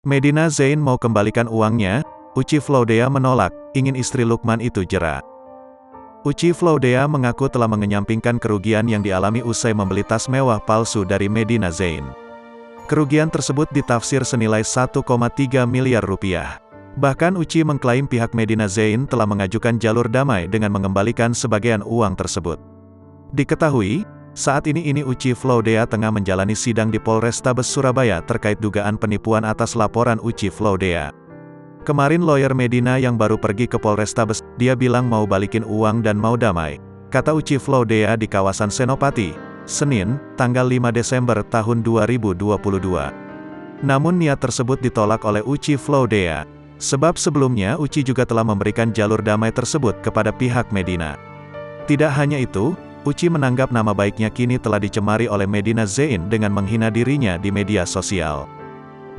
Medina Zain mau kembalikan uangnya, Uci Floudea menolak, ingin istri Lukman itu jera. Uci Floudea mengaku telah mengenyampingkan kerugian yang dialami usai membeli tas mewah palsu dari Medina Zain. Kerugian tersebut ditafsir senilai 1,3 miliar rupiah. Bahkan Uci mengklaim pihak Medina Zain telah mengajukan jalur damai dengan mengembalikan sebagian uang tersebut. Diketahui, saat ini Uci Floudea tengah menjalani sidang di Polrestabes Surabaya terkait dugaan penipuan atas laporan Uci Floudea. Kemarin lawyer Medina yang baru pergi ke Polrestabes, dia bilang mau balikin uang dan mau damai, kata Uci Floudea di kawasan Senopati, Senin, tanggal 5 Desember tahun 2022. Namun niat tersebut ditolak oleh Uci Floudea. Sebab sebelumnya Uci juga telah memberikan jalur damai tersebut kepada pihak Medina. Tidak hanya itu, Uci menanggap nama baiknya kini telah dicemari oleh Medina Zain dengan menghina dirinya di media sosial.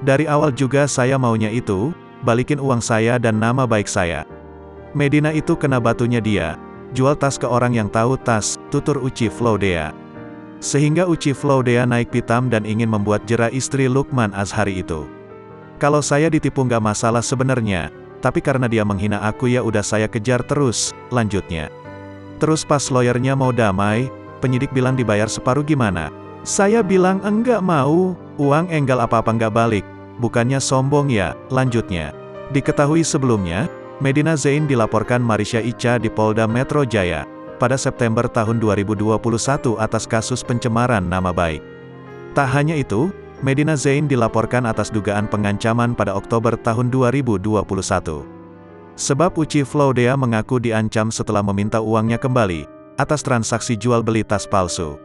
Dari awal juga saya maunya itu, balikin uang saya dan nama baik saya. Medina itu kena batunya dia, jual tas ke orang yang tahu tas, tutur Uci Floudea. Sehingga Uci Floudea naik pitam dan ingin membuat jera istri Lukman Azhari itu. Kalau saya ditipu nggak masalah sebenarnya, tapi karena dia menghina aku ya udah saya kejar terus, lanjutnya. Terus pas lawyernya mau damai, penyidik bilang dibayar separuh gimana? Saya bilang enggak mau, uang enggal apa-apa nggak balik, bukannya sombong ya, lanjutnya. Diketahui sebelumnya, Medina Zain dilaporkan Marisha Icha di Polda Metro Jaya, pada September tahun 2021 atas kasus pencemaran nama baik. Tak hanya itu, Medina Zain dilaporkan atas dugaan pengancaman pada Oktober tahun 2021. Sebab Uci Floudea mengaku diancam setelah meminta uangnya kembali, atas transaksi jual beli tas palsu.